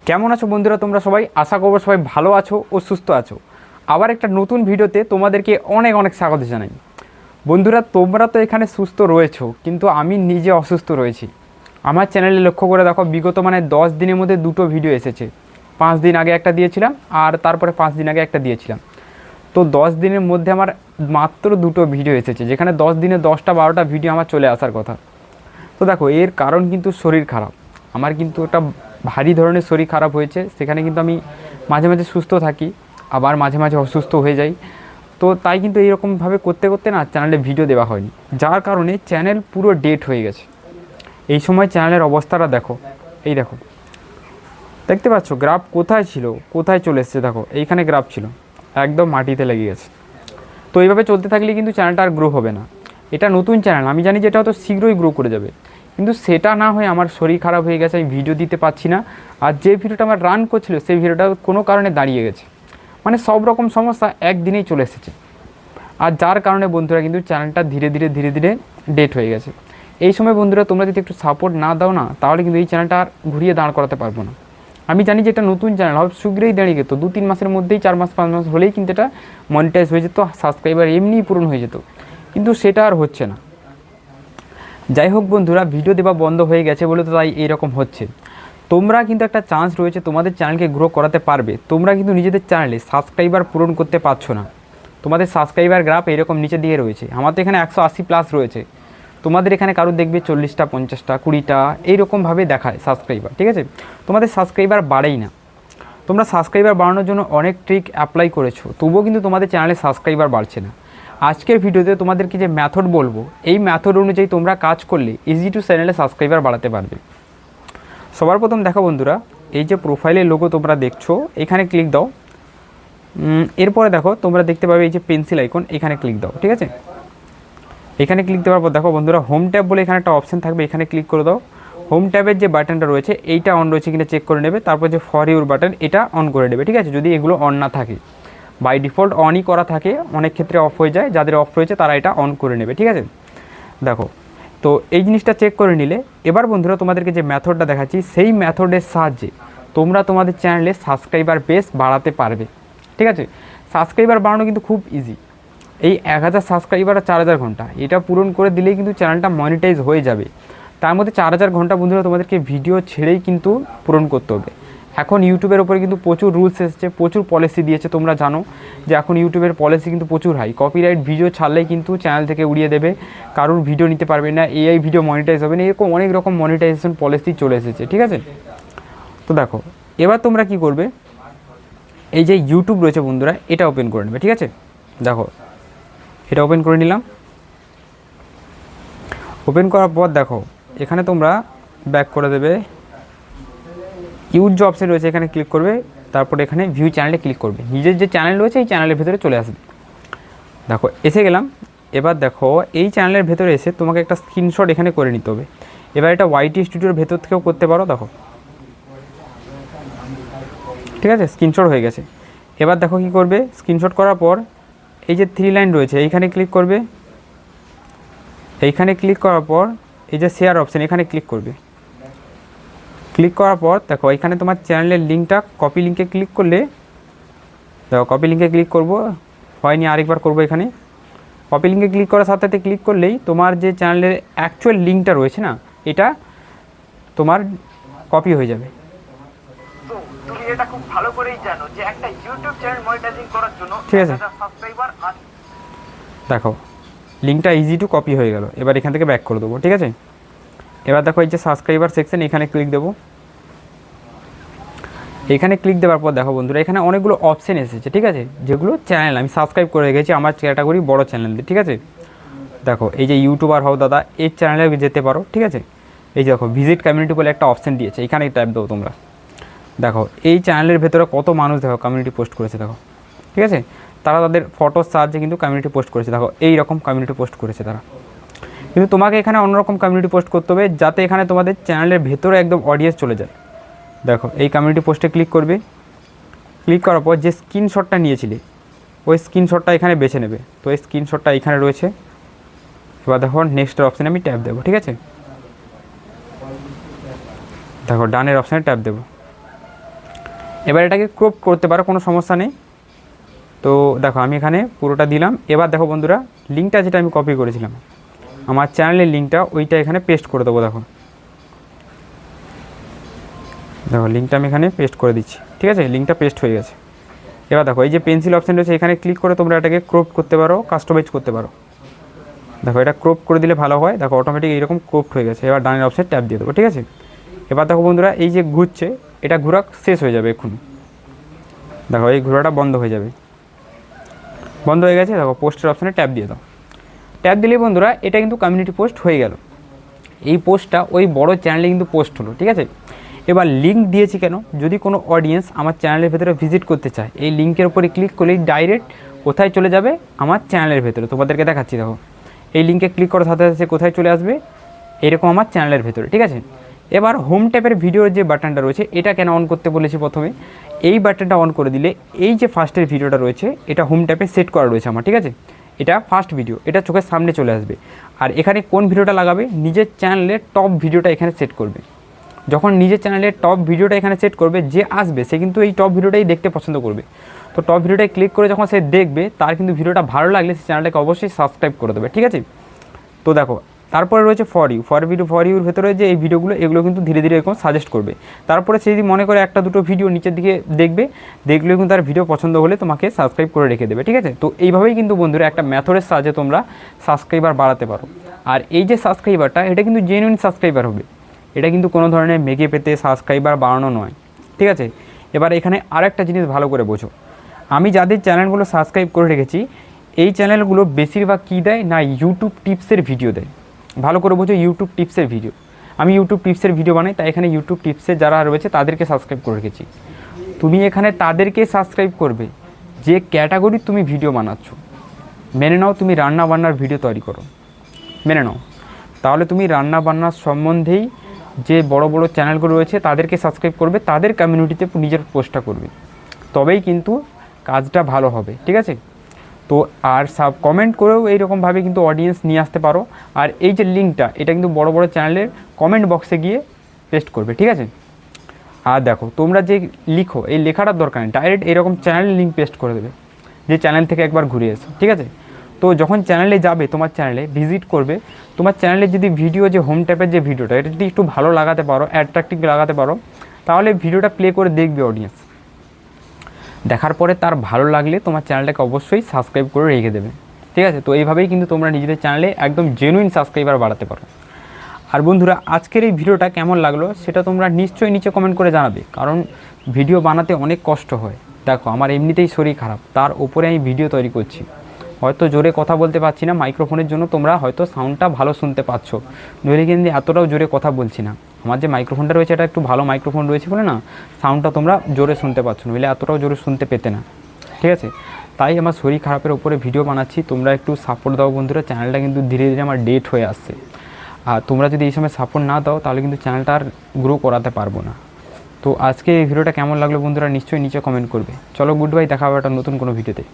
কেমন আছো বন্ধুরা? তোমরা সবাই আশা করবো সবাই ভালো আছো ও সুস্থ আছো। আবার একটা নতুন ভিডিওতে তোমাদেরকে অনেক অনেক স্বাগত জানাই। বন্ধুরা, তোমরা তো এখানে সুস্থ রয়েছো, কিন্তু আমি নিজে অসুস্থ রয়েছি। আমার চ্যানেলে লক্ষ্য করে দেখো, বিগত 10 দিনের মধ্যে দুটো ভিডিও এসেছে। 5 দিন আগে একটা দিয়েছিলাম, আর তারপরে 5 দিন আগে একটা দিয়েছিলাম। তো 10 দিনের মধ্যে আমার মাত্র দুটো ভিডিও এসেছে, যেখানে 10 দিনে 10টা-12টা ভিডিও আমার চলে আসার কথা। তো দেখো, এর কারণ কিন্তু শরীর খারাপ। আমার কিন্তু একটা ভারী ধরনের শরীর খারাপ হয়েছে, সেখানে কিন্তু আমি মাঝে মাঝে সুস্থ থাকি, আবার মাঝে মাঝে অসুস্থ হয়ে যাই। তো তাই কিন্তু এইরকমভাবে করতে করতে না চ্যানেলে ভিডিও দেওয়া হয়নি, যার কারণে চ্যানেল পুরো ডেট হয়ে গেছে। এই সময় চ্যানেলের অবস্থাটা দেখো, এই দেখো, দেখতে পাচ্ছ গ্রাফ কোথায় ছিল কোথায় চলে এসছে। দেখো এইখানে গ্রাফ ছিল, একদম মাটিতে লেগে গেছে। তো এইভাবে চলতে থাকলে কিন্তু চ্যানেলটা আর গ্রো হবে না। এটা নতুন চ্যানেল, আমি জানি যে এটা হয়তো শীঘ্রই গ্রো করে যাবে, কিন্তু সেটা না হয়ে আমার শরীর খারাপ হয়ে গেছে, আমি ভিডিও দিতে পারছি না। আর যে ভিডিওটা আমার রান করছিল সেই ভিডিওটা কোনো কারণে দাঁড়িয়ে গেছে। সব রকম সমস্যা একদিনেই চলে এসেছে। আর যার কারণে বন্ধুরা কিন্তু চ্যানেলটা ধীরে ধীরে ডেট হয়ে গেছে। এই সময় বন্ধুরা তোমরা যদি একটু সাপোর্ট না দাও না, তাহলে কিন্তু এই চ্যানেলটা আর ঘুরিয়ে দাঁড় করাতে পারবো না। আমি জানি যে এটা নতুন চ্যানেল, হবে শীঘ্রই দাঁড়িয়ে যেত, 2-3 মাসের মধ্যেই, 4 মাস 5 মাস হলেই কিন্তু এটা মনিটাইজ হয়ে যেত, সাবস্ক্রাইবার এমনিই পূরণ হয়ে যেত, কিন্তু সেটা আর হচ্ছে না। যাই হোক বন্ধুরা, ভিডিও দেওয়া বন্ধ হয়ে গেছে বলে তো তাই এইরকম হচ্ছে। তোমরা কিন্তু একটা চান্স রয়েছে, তোমাদের চ্যানেলকে গ্রো করাতে পারবে। তোমরা কিন্তু নিজেদের চ্যানেলে সাবস্ক্রাইবার পূরণ করতে পারছো না। তোমাদের সাবস্ক্রাইবার গ্রাফ এরকম নিচে দিয়ে রয়েছে। আমার তো এখানে 180+ রয়েছে, তোমাদের এখানে কারোর দেখবে 40টা, 50টা, 20টা এইরকমভাবে দেখায় সাবস্ক্রাইবার। ঠিক আছে, তোমাদের সাবস্ক্রাইবার বাড়েই না। তোমরা সাবস্ক্রাইবার বাড়ানোর জন্য অনেক ট্রিক অ্যাপ্লাই করেছো, তবুও কিন্তু তোমাদের চ্যানেলে সাবস্ক্রাইবার বাড়ছে না। আজকের ভিডিওতে তোমাদেরকে যে মেথড বলবো, এই মেথড অনুযায়ী তোমরা কাজ করলে ইজি টু চ্যানেলে সাবস্ক্রাইবার বাড়াতে পারবে। সবার প্রথম দেখো বন্ধুরা, এই যে প্রোফাইলের লোগো তোমরা দেখছো, এখানে ক্লিক দাও। এরপরে দেখো তোমরা দেখতে পাবে এই যে পেন্সিল আইকন, এখানে ক্লিক দাও। ঠিক আছে, এখানে ক্লিক দেওয়ার পর দেখো বন্ধুরা, হোম ট্যাব বলে এখানে একটা অপশন থাকবে, এখানে ক্লিক করে দাও। হোম ট্যাবের যে বাটনটা রয়েছে এইটা অন রয়েছে কিনা চেক করে নেবে, তারপর যে ফর ইউর বাটন এটা অন করে নেবে। ঠিক আছে, যদি এগুলো অন না থাকে, বাই ডিফল্ট অনই করা থাকে, অনেক ক্ষেত্রে অফ হয়ে যায়, যাদের অফ রয়েছে তারা এটা অন করে নেবে। ঠিক আছে, দেখো, তো এই জিনিসটা চেক করে নিলে এবার বন্ধুরা তোমাদেরকে যে মেথডটা দেখাচ্ছি, সেই মেথডের সাহায্যে তোমরা তোমাদের চ্যানেলে সাবস্ক্রাইবার বেস বাড়াতে পারবে। ঠিক আছে, সাবস্ক্রাইবার বাড়ানো কিন্তু খুব ইজি। এই 1000 সাবস্ক্রাইবার আর 4000 ঘন্টা, এটা পূরণ করে দিলেই কিন্তু চ্যানেলটা মনিটাইজ হয়ে যাবে। তার মধ্যে 4000 ঘন্টা বন্ধুরা তোমাদেরকে ভিডিও ছেড়েই কিন্তু পূরণ করতে হবে। এখন ইউটিউবের ওপরে কিন্তু প্রচুর রুলস এসেছে, প্রচুর পলিসি দিয়েছে। তোমরা জানো যে এখন ইউটিউবের পলিসি কিন্তু প্রচুর হাই, কপিরাইট ভিডিও ছাড়লেই কিন্তু চ্যানেল থেকে উড়িয়ে দেবে, কারোর ভিডিও নিতে পারবে না, এআই ভিডিও মনিটাইজ হবে না, এরকম অনেক রকম মনিটাইজেশন পলিসি চলে এসেছে। ঠিক আছে, তো দেখো এবার তোমরা কি করবে, এই যে ইউটিউব রয়েছে বন্ধুরা, এটা ওপেন করে নেবে। ঠিক আছে, দেখো এটা ওপেন করে নিলাম। ওপেন করার পর দেখো এখানে তোমরা ব্যাক করে দেবে, ইউজ যে অপশন রয়েছে এখানে ক্লিক করবে, তারপরে এখানে ভিউ চ্যানেলে ক্লিক করবে। নিজের যে চ্যানেল রয়েছে এই চ্যানেলের ভেতরে চলে আসবে। দেখো এসে গেলাম। এবার দেখো এই চ্যানেলের ভেতরে এসে তোমাকে একটা স্ক্রিনশট এখানে করে নিতে হবে। এবার এটা ওয়াইটি স্টুডিওর ভেতর থেকেও করতে পারো। দেখো ঠিক আছে, স্ক্রিনশট হয়ে গেছে। এবার দেখো কি করবে, স্ক্রিনশট করার পর এই যে 3 লাইন রয়েছে এইখানে ক্লিক করবে। এইখানে ক্লিক করার পর এই যে শেয়ার অপশান, এখানে ক্লিক করবে। ক্লিক করার পর দেখো এখানে তোমার চ্যানেলের লিঙ্কটা, কপি লিঙ্কে ক্লিক করলে, দেখো কপি লিঙ্কে ক্লিক করব, হয়নি, আরেকবার করব। এখানে কপি লিঙ্কে ক্লিক করার সাথে সাথে ক্লিক করলেই তোমার যে চ্যানেলের অ্যাকচুয়াল লিঙ্কটা রয়েছে না, এটা তোমার কপি হয়ে যাবে। তো তুমি এটা খুব ভালো করেই জানো যে একটা ইউটিউব চ্যানেল মনিটাইজিং করার জন্য ঠিক আছে, সাবস্ক্রাইবার আছে। দেখো লিঙ্কটা ইজি টু কপি হয়ে গেল। এবার এখান থেকে ব্যাক করে দেবো। ঠিক আছে, এবার দেখো এই যে সাবস্ক্রাইবার সেকশন, এখানে ক্লিক দেবো। এখানে ক্লিক দেওয়ার পর দেখো বন্ধুরা এখানে অনেকগুলো অপশান এসেছে। ঠিক আছে, যেগুলো চ্যানেল আমি সাবস্ক্রাইব করে রেখেছি আমার ক্যাটাগরি বড় চ্যানেল দিয়ে। ঠিক আছে, দেখো এই যে ইউটিউবার হও দাদা, এই চ্যানেলে যেতে পারো। ঠিক আছে, এই যে দেখো ভিজিট কমিউনিটি বলে একটা অপশান দিয়েছে, এখানে ট্যাপ দেবো তোমরা। দেখো এই চ্যানেলের ভেতরে কত মানুষ দেখো কমিউনিটি পোস্ট করেছে। দেখো ঠিক আছে, তারা তাদের ফটোর সাহায্যে কিন্তু কমিউনিটি পোস্ট করেছে। দেখো এই রকম কমিউনিটি পোস্ট করেছে তারা, কিন্তু তোমাকে এখানে অন্যরকম কমিউনিটি পোস্ট করতে হবে, যাতে এখানে তোমাদের চ্যানেলের ভেতরে একদম অডিয়েন্স চলে যায়। দেখো এই কমিউনিটি পোস্টে ক্লিক করবে। ক্লিক করার পর যে স্ক্রিনশটটা নিয়েছিলে ওই স্ক্রিনশটটা এখানে বেছে নেবে। তো এই স্ক্রিনশটটা এখানে রয়েছে। এবার দেখো নেক্সটের অপশানে আমি ট্যাপ দেবো। ঠিক আছে, দেখো ডানের অপশানে ট্যাপ দেবো। এবার এটাকে ক্রপ করতে পারো, কোনো সমস্যা নেই। তো দেখো আমি এখানে পুরোটা দিলাম। এবার দেখো বন্ধুরা, লিঙ্কটা যেটা আমি কপি করেছিলাম আমার চ্যানেলের লিঙ্কটা, ওইটা এখানে পেস্ট করে দেবো। দেখো দেখো লিঙ্কটা আমি এখানে পেস্ট করে দিচ্ছি, ঠিক আছে, লিঙ্কটা পেস্ট হয়ে গেছে। এবার দেখো এই যে পেন্সিল অপশান রয়েছে, এখানে ক্লিক করে তোমরা এটাকে ক্রপ করতে পারো, কাস্টমাইজ করতে পারো। দেখো এটা ক্রপ করে দিলে ভালো হয়। দেখো অটোমেটিক এইরকম ক্রপ হয়ে গেছে। এবার ডানের অপশান ট্যাপ দিয়ে দেবো, ঠিক আছে। এবার দেখো বন্ধুরা, এই যে ঘুরছে এটা ঘোরা শেষ হয়ে যাবে এক্ষুনি। দেখো এই ঘোরাটা বন্ধ হয়ে যাবে, বন্ধ হয়ে গেছে। দেখো পোস্টের অপশানে ট্যাপ দিয়ে দাও। ট্যাপ দিলেই বন্ধুরা এটা কিন্তু কমিউনিটি পোস্ট হয়ে গেল। এই পোস্টটা ওই বড় চ্যানেলে কিন্তু পোস্ট হলো, ঠিক আছে। এবার লিঙ্ক দিয়েছি কেন, যদি কোনো অডিয়েন্স আমার চ্যানেলের ভেতরে ভিজিট করতে চায়, এই লিঙ্কের উপরে ক্লিক করলেই ডাইরেক্ট কোথায় চলে যাবে, আমার চ্যানেলের ভেতরে। তোমাদেরকে দেখাচ্ছি, দেখো এই লিঙ্কে ক্লিক করার সাথে সাথে কোথায় চলে আসবে, এরকম আমার চ্যানেলের ভেতরে, ঠিক আছে। এবার হোম ট্যাপের ভিডিওর যে বাটনটা রয়েছে, এটা কেন অন করতে বলেছি প্রথমে, এই বাটনটা অন করে দিলে এই যে ফার্স্টের ভিডিওটা রয়েছে এটা হোম ট্যাপে সেট করা রয়েছে আমার, ঠিক আছে। এটা ফার্স্ট ভিডিও, এটা চোখের সামনে চলে আসবে। আর এখানে কোন ভিডিওটা লাগাবে, নিজের চ্যানেলের টপ ভিডিওটা এখানে সেট করবে। যখন নিজের চ্যানেলের টপ ভিডিওটা এখানে সেট করবে, যে আসবে সে কিন্তু এই টপ ভিডিওটাই দেখতে পছন্দ করবে। তো টপ ভিডিওটায় ক্লিক করে যখন সে দেখবে, তার কিন্তু ভিডিওটা ভালো লাগলে সে চ্যানেলটাকে অবশ্যই সাবস্ক্রাইব করে দেবে, ঠিক আছে। তো দেখো তারপরে রয়েছে ফর ইউর ভেতরে যে এই ভিডিওগুলো, এগুলো কিন্তু ধীরে ধীরে এরকম সাজেস্ট করবে। তারপরে সে যদি মনে করে একটা দুটো ভিডিও নিচের দিকে দেখলেও কিন্তু তার ভিডিও পছন্দ হলে তোমাকে সাবস্ক্রাইব করে রেখে দেবে, ঠিক আছে। তো এইভাবেই কিন্তু বন্ধুরা একটা মেথডের সাহায্যে তোমরা সাবস্ক্রাইবার বাড়াতে পারো। আর এই যে সাবস্ক্রাইবারটা, এটা কিন্তু জেনুইন সাবস্ক্রাইবার হবে, এটা কিন্তু কোনো ধরনের মেঘে পেতে সাবস্ক্রাইবার বাড়ানো নয়, ঠিক আছে। এবার এখানে আরেকটা জিনিস ভালো করে বোঝো, আমি যাদের চ্যানেলগুলো সাবস্ক্রাইব করে রেখেছি, এই চ্যানেলগুলো বেশিরভাগ কী দেয় না, ইউটিউব টিপসের ভিডিও দেয়। ভালো করে বোঝো, ইউটিউব টিপসের ভিডিও। আমি ইউটিউব টিপসের ভিডিও বানাই, তাই এখানে ইউটিউব টিপসে যারা রয়েছে তাদেরকে সাবস্ক্রাইব করে রেখেছি। তুমি এখানে তাদেরকে সাবস্ক্রাইব করবে যে ক্যাটাগরির তুমি ভিডিও বানাচ্ছ। মেনে নাও তুমি রান্না বান্নার ভিডিও তৈরি করো, মেনে নাও, তাহলে তুমি রান্না বান্নার সম্বন্ধেই যে বড় বড় চ্যানেলগুলো রয়েছে তাদেরকে সাবস্ক্রাইব করবে, তাদের কমিউনিটিতে নিজের পোস্টটা করবে, তবেই কিন্তু কাজটা ভালো হবে, ঠিক আছে। তো আর কমেন্ট করেও এইরকমভাবে কিন্তু অডিয়েন্স নিয়ে আসতে পারো। আর এই যে লিঙ্কটা, এটা কিন্তু বড় বড় চ্যানেলের কমেন্ট বক্সে গিয়ে পেস্ট করবে, ঠিক আছে। আর দেখো তোমরা যে লিখো, এই লেখাটার দরকার নেই, ডাইরেক্ট এরকম চ্যানেলের লিঙ্ক পেস্ট করে দেবে, যে চ্যানেল থেকে একবার ঘুরে এসো, ঠিক আছে। তো যখন চ্যানেলে যাবে, তোমার চ্যানেলে ভিজিট করবে, তোমার চ্যানেলে যদি ভিডিও যে হোম ট্যাপের যে ভিডিওটা, এটা যদি একটু ভালো লাগাতে পারো, অ্যাট্রাকটিভ লাগাতে পারো, তাহলে ভিডিওটা প্লে করে দেখবে অডিয়েন্স। দেখার পরে তার ভালো লাগলে তোমার চ্যানেলটাকে অবশ্যই সাবস্ক্রাইব করে রেখে দেবে, ঠিক আছে। তো এইভাবেই কিন্তু তোমরা নিজেদের চ্যানেলে একদম জেনুইন সাবস্ক্রাইবার বাড়াতে পারো। আর বন্ধুরা, আজকের এই ভিডিওটা কেমন লাগলো সেটা তোমরা নিশ্চয়ই নিচে কমেন্ট করে জানাবে, কারণ ভিডিও বানাতে অনেক কষ্ট হয়। দেখো আমার এমনিতেই শরীর খারাপ, তার উপরে আমি ভিডিও তৈরি করছি, হয়তো জোরে কথা বলতে পারছি না, মাইক্রোফোনের জন্য তোমরা হয়তো সাউন্ডটা ভালো শুনতে পাচ্ছ, নইলে কিন্তু এতটাও জোরে কথা বলছি না। আমার যে মাইক্রোফোনটা রয়েছে, এটা একটু ভালো মাইক্রোফোন রয়েছে বলে না সাউন্ডটা তোমরা জোরে শুনতে পাচ্ছ, নইলে এতটাও জোরে শুনতে পেতে না, ঠিক আছে। তাই আমার শরীর খারাপের উপরে ভিডিও বানাচ্ছি, তোমরা একটু সাপোর্ট দাও বন্ধুরা। চ্যানেলটা কিন্তু ধীরে ধীরে আমার ডেট হয়ে আসছে, আর তোমরা যদি এই সময় সাপোর্ট না দাও, তাহলে কিন্তু চ্যানেলটা আর গ্রো করাতে পারবো না। তো আজকে এই ভিডিওটা কেমন লাগলো বন্ধুরা, নিশ্চয়ই নিচে কমেন্ট করবে। চলো গুড বাই, দেখা হবে একটা নতুন কোনো ভিডিওতে।